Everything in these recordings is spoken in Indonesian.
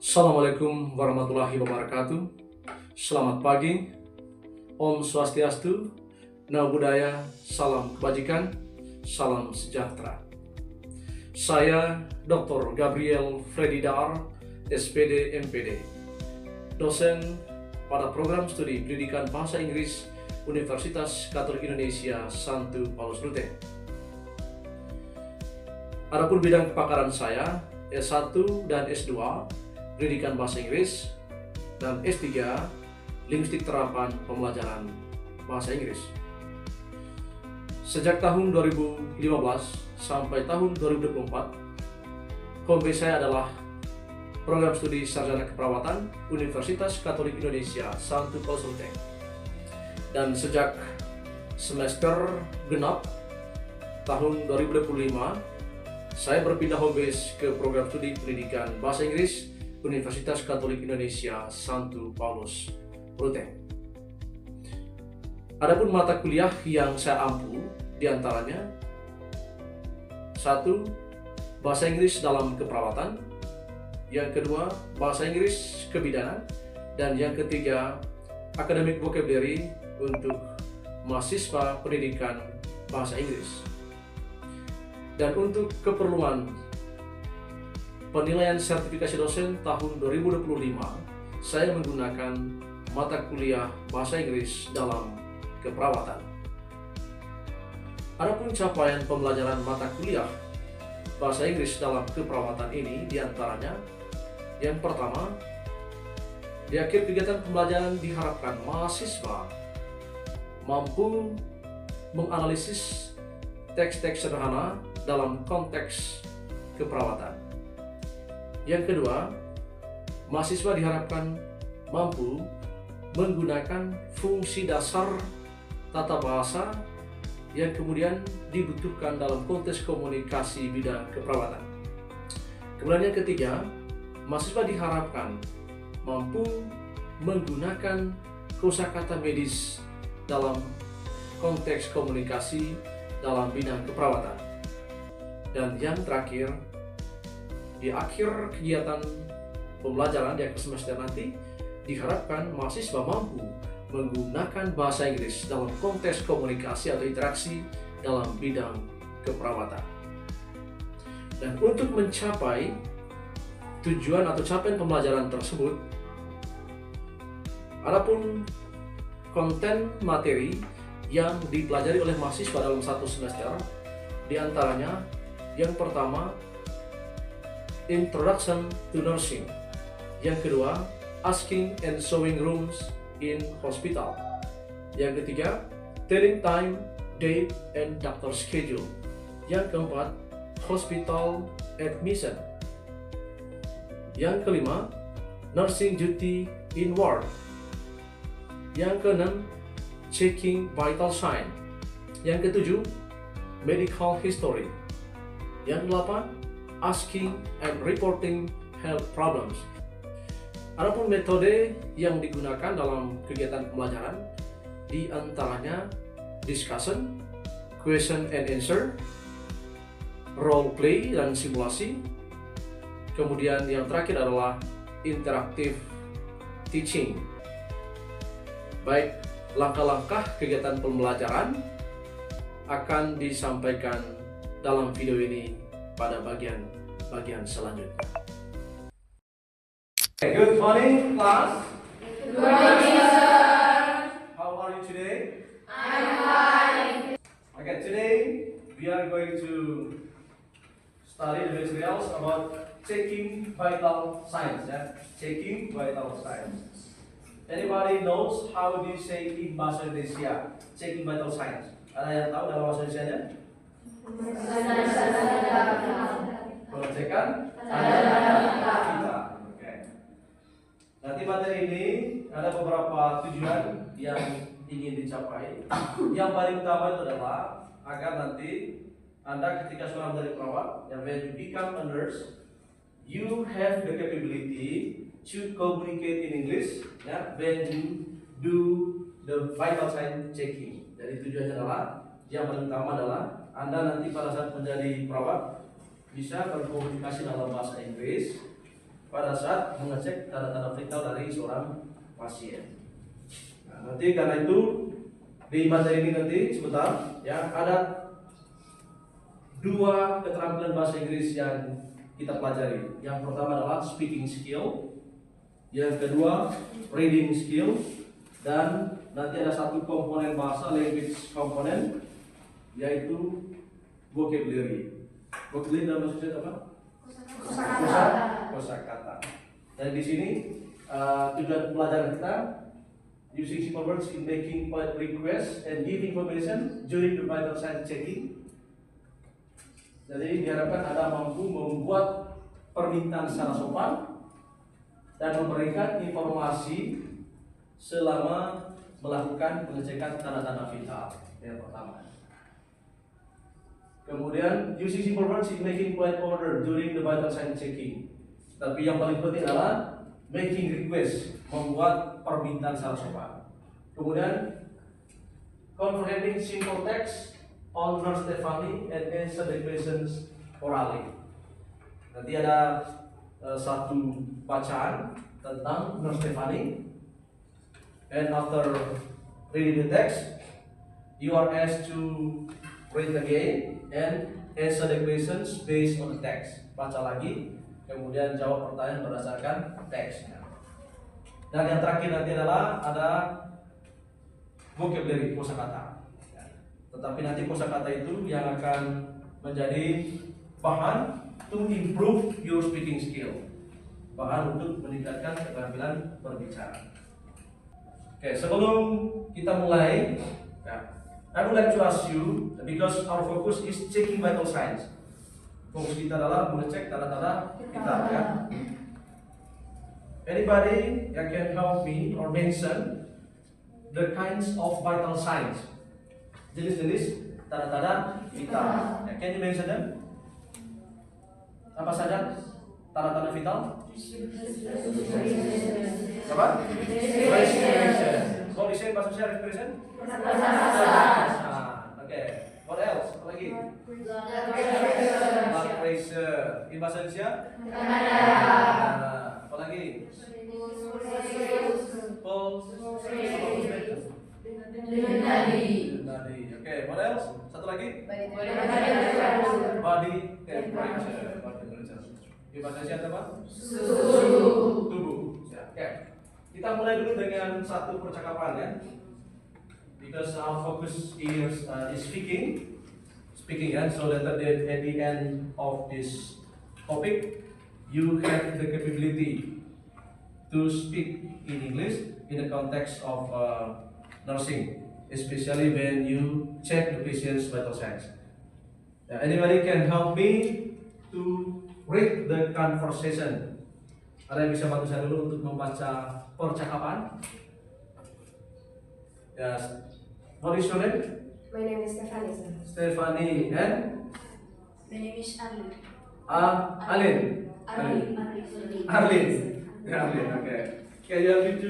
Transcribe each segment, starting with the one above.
Assalamualaikum warahmatullahi wabarakatuh. Selamat pagi. Om Swastiastu, Namo Buddhaya, salam kebajikan, salam sejahtera. Saya Dr. Gabriel Freddy Dar, SPD MPD, dosen pada program studi pendidikan bahasa Inggris Universitas Katolik Indonesia Santo Paulus Rute. Adapun bidang kepakaran saya S1 dan S2 pendidikan bahasa Inggris dan S3 linguistik terapan pembelajaran bahasa Inggris. Sejak tahun 2015 sampai tahun 2024, home base saya adalah program studi sarjana keperawatan Universitas Katolik Indonesia Santo Paulus Rute. Dan sejak semester genap tahun 2025, saya berpindah home base ke program studi pendidikan bahasa Inggris Universitas Katolik Indonesia Santo Paulus Rute. Adapun mata kuliah yang saya ampu diantaranya: 1. Bahasa Inggris dalam keperawatan, yang kedua bahasa Inggris kebidanan, dan yang ketiga academic vocabulary untuk mahasiswa pendidikan bahasa Inggris. Dan untuk keperluan penilaian sertifikasi dosen tahun 2025, saya menggunakan mata kuliah bahasa Inggris dalam keperawatan. Adapun capaian pembelajaran mata kuliah bahasa Inggris dalam keperawatan ini diantaranya: yang pertama, di akhir kegiatan pembelajaran diharapkan mahasiswa mampu menganalisis teks-teks sederhana dalam konteks keperawatan. Yang kedua, mahasiswa diharapkan mampu menggunakan fungsi dasar tata bahasa yang kemudian dibutuhkan dalam konteks komunikasi bidang keperawatan. Kemudian yang ketiga, mahasiswa diharapkan mampu menggunakan kosakata medis dalam konteks komunikasi dalam bidang keperawatan. Dan yang terakhir, di akhir kegiatan pembelajaran di akhir semester nanti diharapkan mahasiswa mampu menggunakan bahasa Inggris dalam konteks komunikasi atau interaksi dalam bidang keperawatan. Dan untuk mencapai tujuan atau capaian pembelajaran tersebut, adapun konten materi yang dipelajari oleh mahasiswa dalam satu semester diantaranya: yang pertama, Introduction to Nursing. Yang kedua, Asking and Showing Rooms in Hospital. Yang ketiga, Telling Time, Date, and Doctor Schedule. Yang keempat, Hospital Admission. Yang kelima, Nursing Duty in Ward. Yang keenam, Checking Vital Sign. Yang ketujuh, Medical History. Yang delapan, Asking and Reporting Health Problems. Adapun metode yang digunakan dalam kegiatan pembelajaran diantaranya discussion, question and answer, role play dan simulasi. Kemudian yang terakhir adalah interactive teaching. Baik, langkah-langkah kegiatan pembelajaran akan disampaikan dalam video ini pada bagian selanjutnya. Good morning, class. Good morning, sir. How are you today? I'm fine. Okay, today we are going to study the materials about checking vital signs. Checking vital signs. Anybody knows how do you say in bahasa Indonesia checking vital signs? Ada yang tahu dalam bahasa Indonesia-nya? Pengecekan kita. Oke. Nanti materi ini ada beberapa tujuan yang ingin dicapai. Yang paling utama itu adalah agar nanti Anda ketika seorang dari perawat, when you become a nurse, you have the capability to communicate in English. When you do the vital sign checking. Jadi tujuannya adalah, yang paling utama adalah Anda nanti pada saat menjadi perawat bisa berkomunikasi dalam bahasa Inggris pada saat mengecek tanda-tanda vital dari seorang pasien. Nah, nanti karena itu di materi ini nanti sebentar ya ada 2 keterampilan bahasa Inggris yang kita pelajari. Yang pertama adalah speaking skill, yang kedua reading skill, dan nanti ada 1 komponen bahasa language komponen yaitu vocabulary. Vocabulary dalam bahasa Indonesia apa? Kosakata. Dan di sini tujuan pelajaran kita using simple words in making polite requests and giving information during the vital signs checking. Jadi diharapkan Anda mampu membuat permintaan secara sopan dan memberikan informasi selama melakukan pengecekan tanda-tanda vital. Yang pertama. Kemudian using simple words in making polite order during the vital sign checking. Tapi yang paling penting adalah making request, membuat permintaan secara sopan. Kemudian comprehending simple text on Nurse Stephanie and answer the questions orally. Nanti ada 1 bacaan tentang Nurse Stephanie, and after reading the text, you are asked to read again and answer the questions based on the text. Baca lagi, kemudian jawab pertanyaan berdasarkan teksnya. Dan yang terakhir nanti adalah ada vocabulary, kosakata. Tetapi nanti kosakata itu yang akan menjadi bahan to improve your speaking skill, bahan untuk meningkatkan keterampilan berbicara. Oke, sebelum kita mulai, I would like to ask you, because our focus is checking vital signs. Fokus kita adalah mengecek tanda-tanda vital, ya. Anybody that can help me or mention the kinds of vital signs? Jenis-jenis tanda-tanda vital. Ya, can you mention them? Apa saja tanda-tanda vital? Apa? Respiration. Kondisi bahasa Indonesia respiration? Oke. What else? Apa lagi? Blood pressure. In bahasa Indonesia? Apa lagi? Pulse. Nadi. Oke. What else? Satu lagi? Body temperature. Di bahasa Indonesia apa? Suhu tubuh. Oke. Kita mulai dulu dengan 1 percakapan, ya. Because our focus is speaking, ya. So that at the end of this topic, you have the capability to speak in English in the context of nursing, especially when you check the patient's vital signs. Anybody can help me to read the conversation? Ada yang bisa bantu saya dulu untuk membaca percakapan? Yes. What is your name? My name is Stephanie, sir. Stephanie, and? My name is Arlene. Alin. Arlene. Yeah, Arlene. Okay. Can you help me to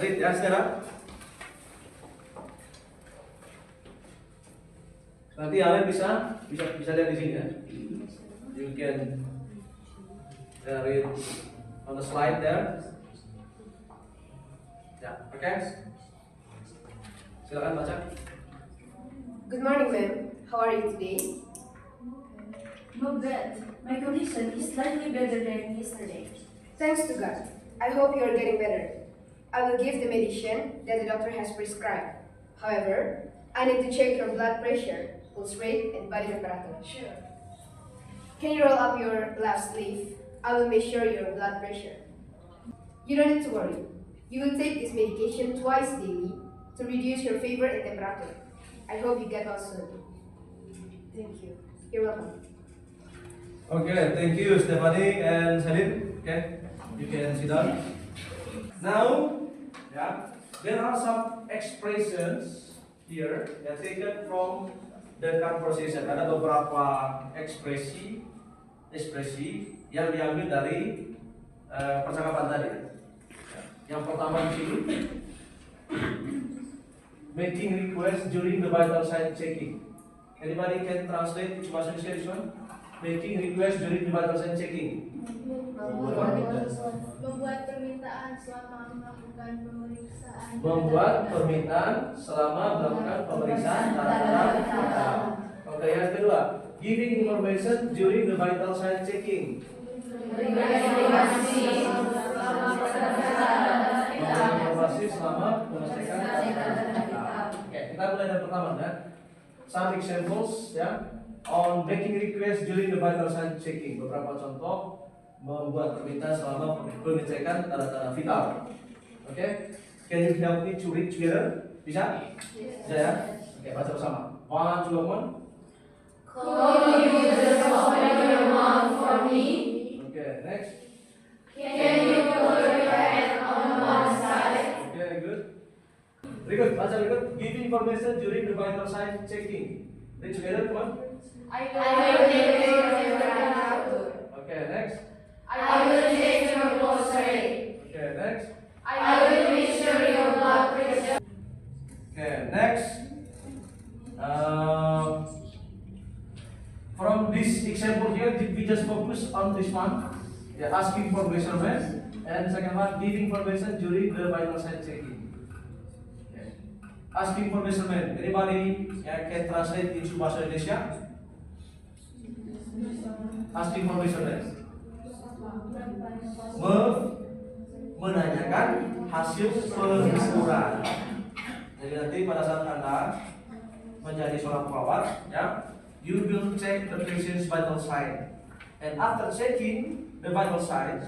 read? Ya, Stella. Nanti Alin bisa lihat di sini, ya. You can read on the slide there. Ya, okay. Silakan baca. Good morning, ma'am. How are you today? Not bad. My condition is slightly better than yesterday. Thanks to God. I hope you are getting better. I will give the medicine that the doctor has prescribed. However, I need to check your blood pressure, pulse rate, and body temperature. Sure. Can you roll up your left sleeve? I will measure your blood pressure. You don't need to worry. You will take this medication twice daily to reduce your fever and temperature. I hope you get well soon. Thank you. You're welcome. Okay, thank you, Stephanie and Salim. Okay, you can sit down. Now, yeah, there are some expressions here that taken from the conversation. Ada beberapa ekspresi yang diambil dari percakapan tadi. Yang pertama di sini, making request during the vital sign checking. Anybody can translate to bahasa Indonesia this one? Making request during the vital sign checking. Membuat permintaan selama melakukan pemeriksaan. Membuat permintaan selama melakukan pemeriksaan tanda-tanda vital. Oke, yang kedua, giving information during the vital sign checking. Informasi selama pengecekan tanda-tanda vital. Oke, kita mulai dari pertama ya. Some examples ya on making request during the vital sign checking. Beberapa contoh membuat permintaan selama pengecekan tanda-tanda vital. Oke, can you help me to read together? Bisa? Bisa ya? Oke, baca bersama. 1, 2, 1. Could you use the following one for me? Oke, next. Can you put your hand on one side? Oke, good. Berikut, baca berikut. Give information during the vital sign checking. Read together, come on. I will take your temperature. Oke, next. I will take your pulse rate. Oke, next. I will measure your blood pressure. Oke, next. From this example here, did we just focus on this one? Yeah, asking for measurement, and the second one, giving information during the vital sign checking. Okay. Asking for measurement. Anybody can translate into bahasa Indonesia? Asking for measurement. Menanyakan hasil pengukuran. Jadi nanti pada saat Anda menjadi seorang perawat, ya, you will check the patient's vital sign, and after checking the vital signs,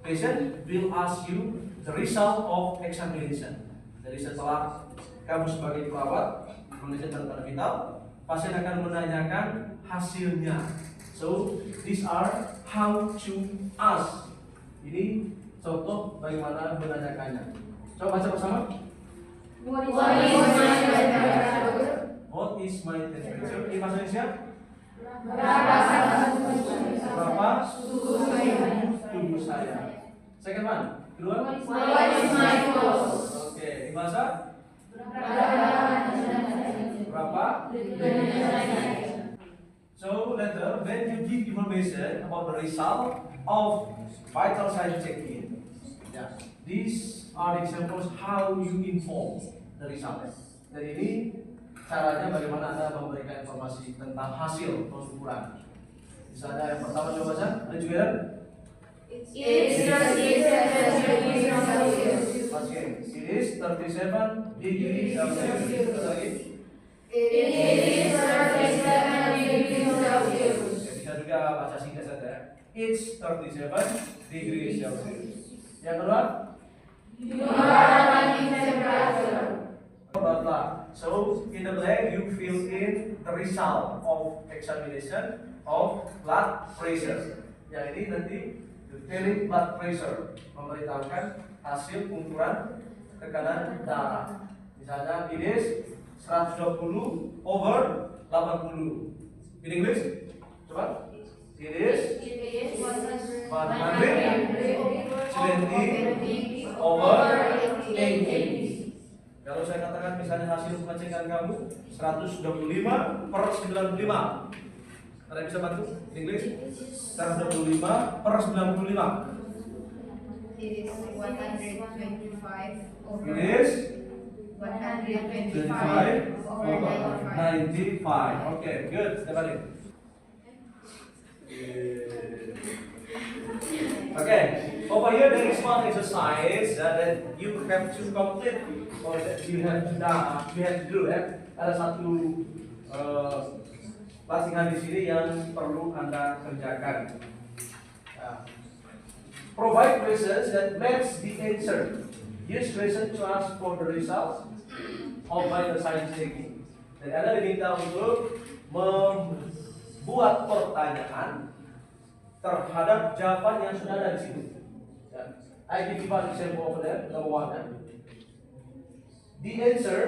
patient will ask you the result of examination. Jadi setelah kamu sebagai perawat meneliti tanda-tanda vital, pasien akan menanyakan hasilnya. So these are how to ask. Ini contoh bagaimana menanyakannya. Coba baca bersama. What is my temperature? What is my temperature? Ini bahasa Indonesia? Berapa suhu tubuh saya? Second one. Kedua. What is my pulse? Oke, ini bahasa? Berapa? So later, when you give information about the result of vital sign checking, yeah, these are the examples how you inform the result. Dan ini caranya bagaimana Anda memberikan informasi tentang hasil pengukuran. Misalnya yang pertama coba baca, ada juga. It's 37 degrees Celsius. Oke, it is 37 degrees Celsius. Lagi. It is 37 degrees Celsius. Bisa juga baca singkat saja. It's 37 degrees Celsius. Yang kedua, You are running temperature. blah blah. So in the blank you fill in the result of examination of blood pressure. Yang ini nanti you fill in blood pressure, memberitahukan hasil pengukuran tekanan darah. Misalnya it is 120 over 80. In English, coba. It is 120 over 80. Kalau saya katakan misalnya hasil pengecekan kamu 125 per 95. Anda bisa bantu in English? 125 per 95. It is 125 over It is 125 25 over over 95. 95. Okay, good. Step balik. Okay, over here there is one exercise that you have to complete or that you have to do. Ada satu latihan di sini yang perlu Anda kerjakan. Provide questions that match the answer. Use question to ask for the results of vital sign checking. Dan Anda diminta untuk membuat pertanyaan terhadap jawaban yang sudah ada di situ. I give you one example over there. Number one. The answer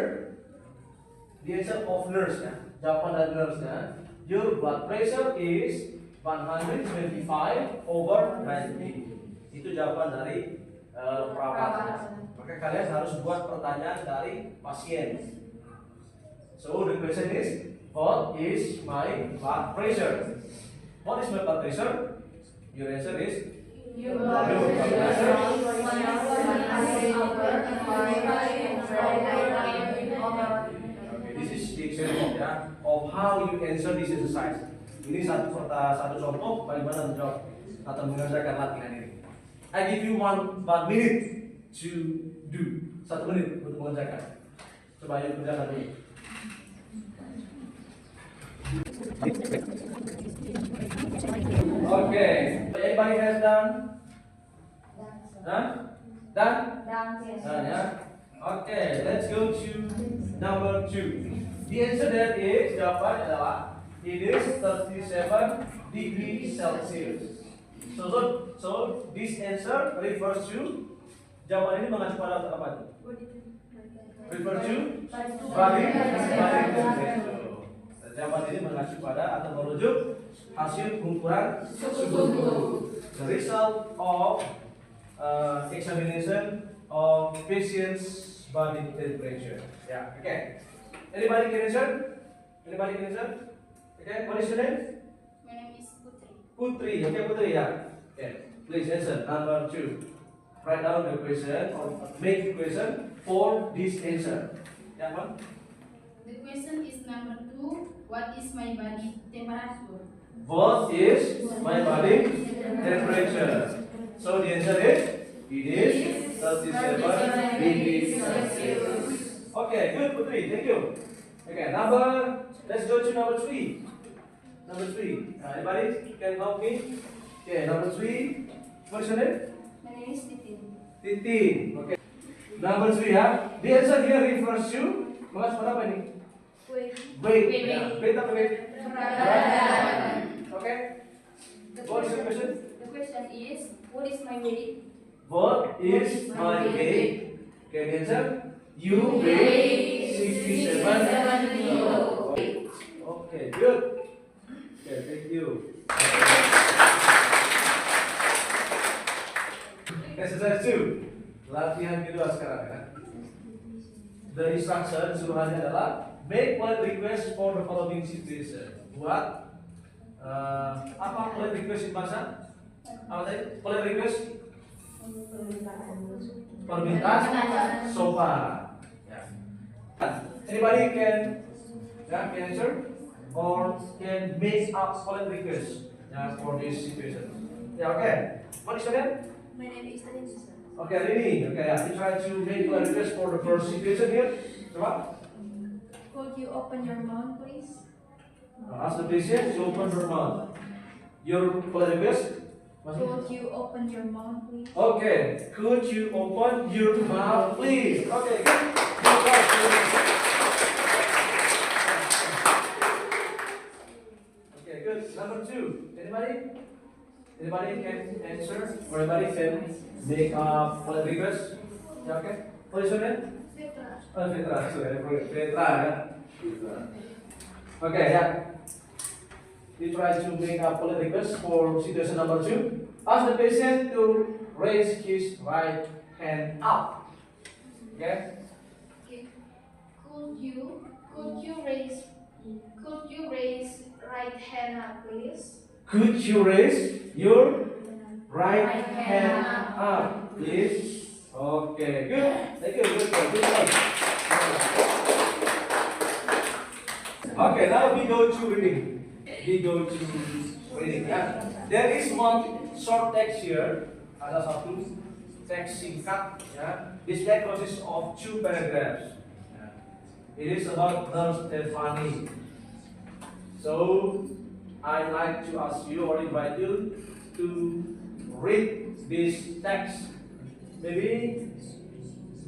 of nurse. Jawaban dari nurse. Your blood pressure is 125 over 90. Itu jawaban dari perawat. Maka kalian harus buat pertanyaan dari pasien. So the question is, what is my blood pressure? What is my blood pressure? Your answer is You are Okay, this is the example ya of how you answer this exercise. Ini satu contoh bagaimana menjawab atau mengerjakan latihan ini. I give you one minute to do. 1 menit untuk mengerjakan. Coba ayo kerjakan dulu. Okay, anybody has done? Huh? Done? Done, yeah. Okay, let's go to number 2. The answer that is jawaban adalah it is 37 degrees Celsius. So this answer refers to jawaban ini mengacu pada apa itu? Refer to body temperature. Jawaban ini mengacu pada atau merujuk hasil pengukuran suhu tubuh. The result of examination of patient's body temperature. Yeah, okay. Anybody can answer? Okay, what is your name? My name is Putri. Putri. Okay, Putri. Yeah. Okay. Please answer number 2. Write down the question or make the question for this answer. Yeah, one. The question is number 2. What is my body temperature? What is my body temperature? So the answer is it is 37 degrees Celsius. Okay, good, Putri. Thank you. Okay, let's go to number 3. Number 3. Anybody can help me? Okay, number 3. What's your name? My name is Titin. Titin. Okay. Number 3 ya. The answer here refers to mengacu pada apa ini? Weight. Ya. Weight apa weight? Okay. What is your question? The question is, what is my weight? What is my weight? Okay, the answer? You weigh 67 kilo. Okay, good. Okay, thank you. Exercise 2. Latihan kedua sekarang ya. The instruction suruhannya adalah make one request for the following situation. Buat apa polite request di bahasa? Apa tadi? Polite request? Permintaan sopan. Ya. Anybody can answer or can make up polite request for this situation. Yeah, okay. What is your name? My name is Tanisha. Okay, Rini. Okay, yeah. You try to make a request for the first situation here. Coba. Could you open your mouth, please? Ask the patient to open her mouth. Your polite request? Could you open your mouth, please? Okay. Could you open your mouth, please? Okay, good. Good job. Okay, good. Number 2. Anybody can answer? Or anybody can make a polite request? Yeah, okay. What is your name? Petra. Oh, Petra. Sorry, Petra. Yeah. Okay, yeah. We try to make a polite request for situation number 2. Ask the patient to raise his right hand up. Okay? Okay. Could you raise right hand up, please? Could you raise your right hand up, please? Okay, good. Thank you. Good job. Okay, now we go to reading. Yeah. There is one short text here. Ada satu teks singkat. Ya. This text consists of 2 paragraphs. It is about Nurse Stefani. So I'd like to ask you or invite you to read this text. Maybe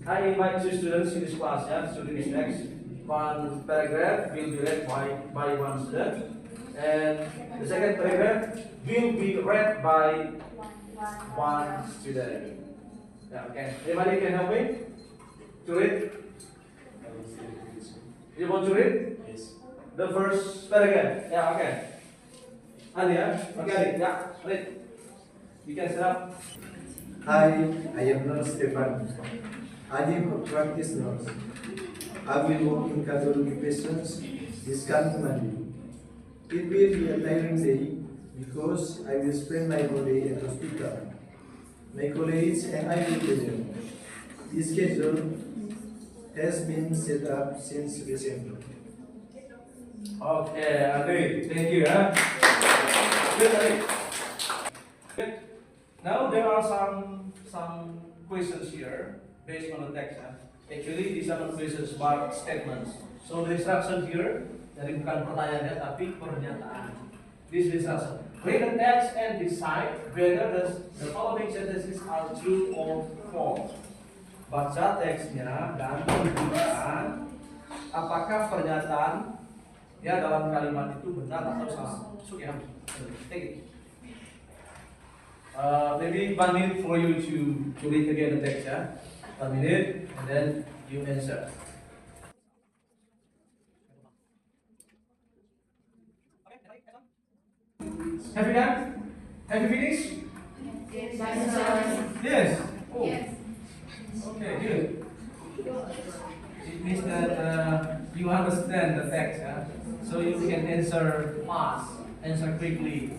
I invite 2 students in this class to read this text. One paragraph will be read by one student, and the second paragraph will be read by one student. Yeah, okay. Anybody can help me to read? You want to read? Yes. The first paragraph. Yeah, okay. Adi, yeah? Okay, Adi. Yeah, read. You can set up. Hi, I am Nurse Stefan. I am a practice nurse. I will work in cardiology patients this coming Monday. It will be a tiring day because I will spend my whole day at hospital. my colleagues and I will present. The schedule has been set up since December. Okay, Adi, thank you. Good, Adi. Good. Now there are some questions here based on the text. Actually, these are not questions but statements. So the instruction here dari bukan pertanyaannya tapi pernyataan. This instruction. Read the text and decide whether the following sentences are true or false. Baca teksnya dan tentukan apakah pernyataan ya dalam kalimat itu benar atau salah. Suka, take it. Maybe 1 minute for you to read again the text, yeah. 1 minute, and then you answer. Have you done? Have you finished? Yes. Oh. Yes. Okay, good. It means that you understand the text, yeah? So you can answer fast, answer quickly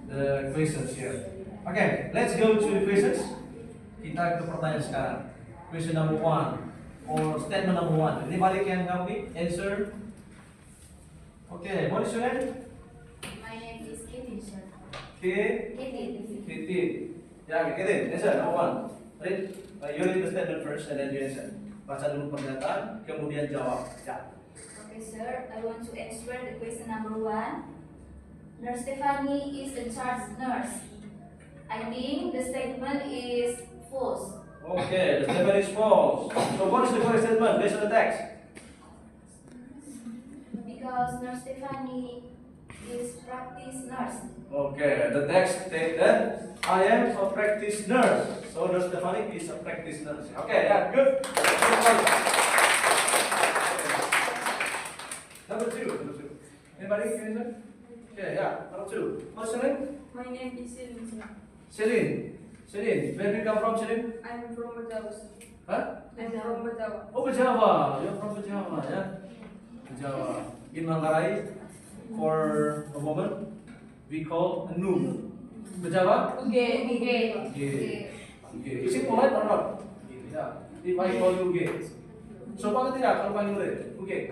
the questions here. Okay, let's go to the questions. Kita ke pertanyaan sekarang. Question number 1 or statement number 1. Anybody can help me answer? Okay, what is your name? My name is Kitty, sir. Kitty. Kitty. Yeah, Kitty. Answer number 1. Read. You read the statement first and then you answer. Baca dulu pernyataan, kemudian jawab. Ya. Okay, sir. I want to answer the question number 1. Nurse Stephanie is a charge nurse. I think the statement is false. Okay, the statement is false. So what is the correct statement based on the text? Because Nurse Stephanie is practice nurse. Okay, the text states that I am a practice nurse. So Nurse Stephanie is a practice nurse. Okay, yeah, good. Number 2. Anybody can answer? Okay, yeah, number 2. What's your name? My name is Celine, sir. Celine, where do you come from, Celine? I'm from Betawi. Huh? I'm from Betawi. Oh, Jawa. You're from Jawa, yeah? Jawa. In Manggarai, for a moment, we call a noom. Jawa? Uge. Uge. Is it polite or not? Yeah. If I call you Uge. So, apa tidak kalau panggil murid? Uge.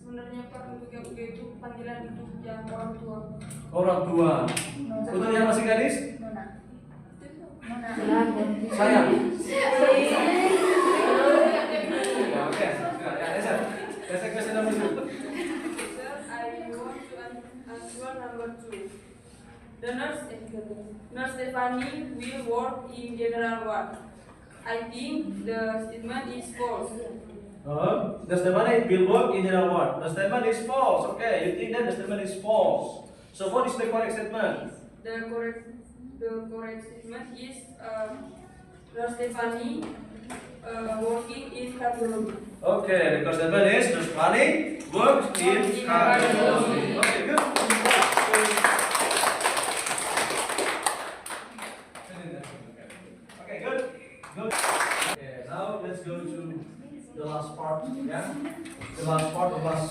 Sebenarnya Pak Uge itu panggilan untuk yang orang tua. Orang tua. Untuk yang masih gadis? Sayang. Ya, oke. Ya, question number 2. Sir, I want to answer number 2. The nurse Stephanie will work in general ward. I think the statement is false. The statement will work in general ward. The statement is false. Okay, you think that the statement is false. So what is the correct statement? The correct statement is Nurse Stephanie working in cardiology. Okay, the correct statement is Nurse Stephanie works in cardiology. Okay, good. Okay, good. Okay, now let's go to the last part. Yeah, the last part of last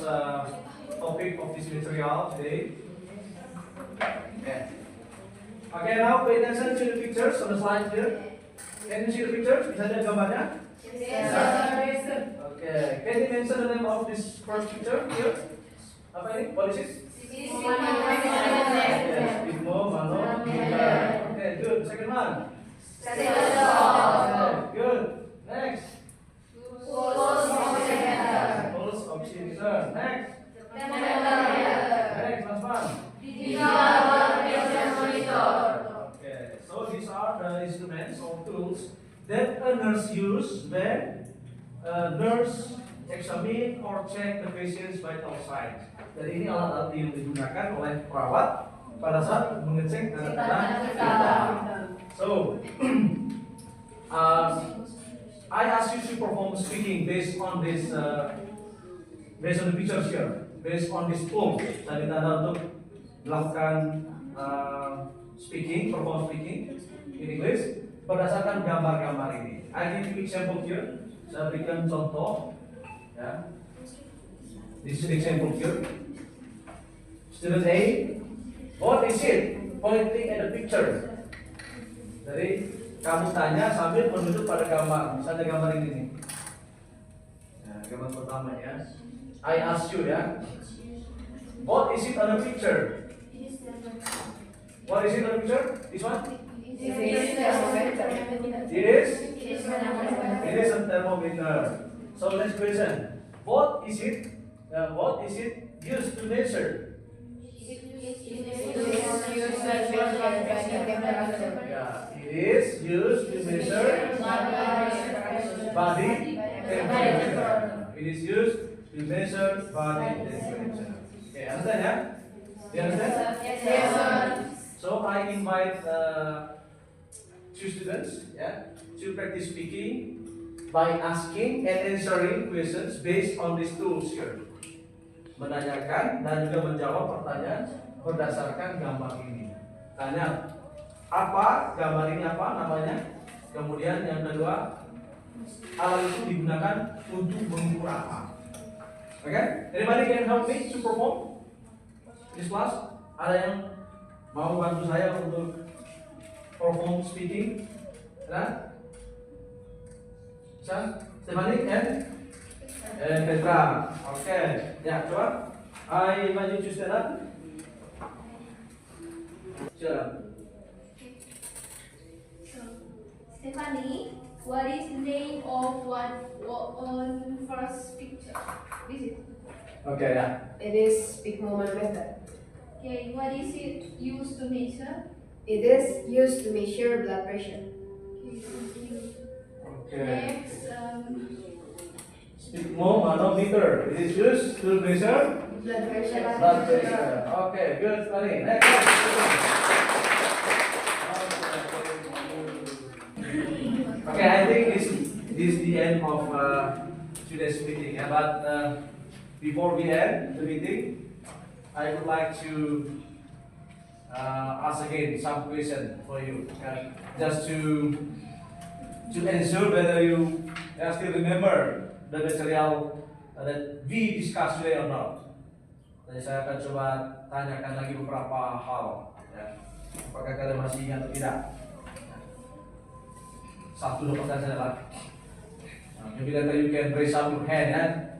topic of this material today. Okay. Okay, now pay attention to the pictures on the slide here. Can you see the pictures? Bisa lihat gambarnya? Yes, sir. Okay. Can you mention the name of this first picture here? Apa ini? What is it? Yes, Bimo, Mano, Miller. Okay, good. Second one. Okay, good. Next. Pulse oximeter. Next. Next, last one. Okay, so these are the instruments or tools that a nurse use when a nurse examine or check the patient's vital signs. Jadi ini alat-alat yang digunakan oleh perawat pada saat mengecek tanda-tanda vital. So, I ask you to perform speaking based on this, based on the pictures here, based on this form. Tadi tanda untuk melakukan speaking, perform speaking in English berdasarkan gambar-gambar ini. I give you example here. Saya berikan contoh. Ya. This is example here. Student A, what is it? Pointing at the picture. Jadi kamu tanya sambil menunjuk pada gambar. Misalnya gambar ini nih. Nah, gambar pertama ya. I ask you ya. What is it on the picture? What is it on the picture? This one? It is a thermometer. So next question. What is it used to measure? Yeah, it is used to measure body temperature. It is used to measure body temperature. Okay, understand ya? You understand? Yes, sir. So I invite two students to practice speaking by asking and answering questions based on these tools here. Menanyakan dan juga menjawab pertanyaan berdasarkan gambar ini. Tanya apa gambar ini, apa namanya? Kemudian yang kedua, alat itu digunakan untuk mengukur apa? Okay? Anybody can help me to perform this class? Ada yang mau bantu saya untuk perform speaking? Ada? Bisa? Stephanie and Petra. Oke, ya coba. I invite you to stand up. Silakan. Stephanie, what is the name of one on first picture? This is. Oke ya. It is pygmalimeter. Okay, what is it used to measure? It is used to measure blood pressure. Okay, thank you. Oke. Next, Manometer. It is used to measure Blood pressure. blood pressure. Okay, good. Funny. Next. Okay, I think this is the end of today's meeting. Yeah, but before we end the meeting, I would like to ask again some question for you, just to ensure whether you still remember the material that we discussed today or not. Jadi saya akan coba tanyakan lagi beberapa hal. Ya. Apakah kalian masih ingat atau tidak? 1-2 pertanyaan saja lah. Maybe later you can raise up your hand ya.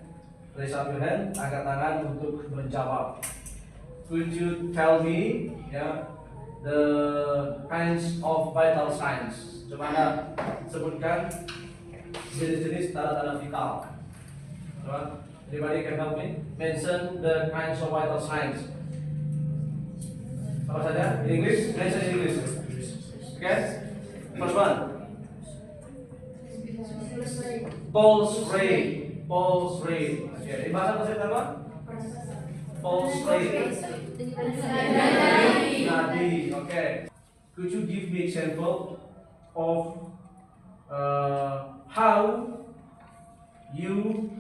Raise up your hand, angkat tangan untuk menjawab. Could you tell me the kinds of vital signs? Coba Anda sebutkan jenis-jenis tanda-tanda vital. Coba, anybody can help me? Mention the kinds of vital signs. Apa saja? In English? Mention in English. Okay? First one. Pulse rate. Pulse rate. Okay. Di bahasa Indonesia apa? Pulse rate. Nadi. Okay. Could you give me example of how you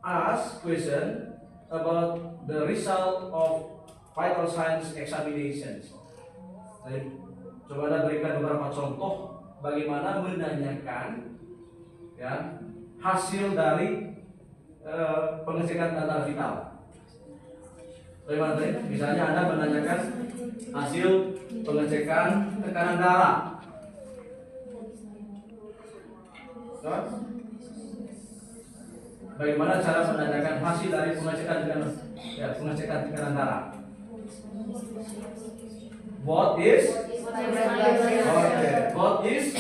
ask question about the result of vital signs examinations? Jadi, coba Anda berikan beberapa contoh bagaimana menanyakan hasil dari pengecekan tanda vital. Bagaimana tadi? Misalnya Anda menanyakan hasil pengecekan tekanan darah. Bagaimana cara menanyakan hasil dari pengecekan tekanan darah? What is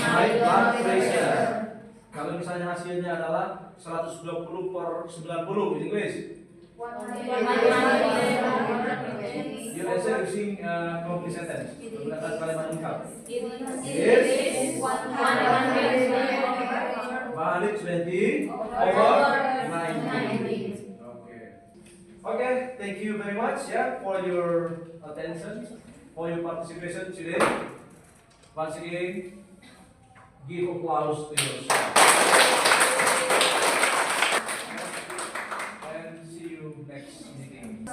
high blood pressure? Kalau misalnya hasilnya adalah 120/90 in English, you answer using complete sentence. Menggunakan kalimat lengkap. Is 120/90. Okay, thank you very much for your attention, for your participation today. Once again, give applause to yourself. And see you next meeting.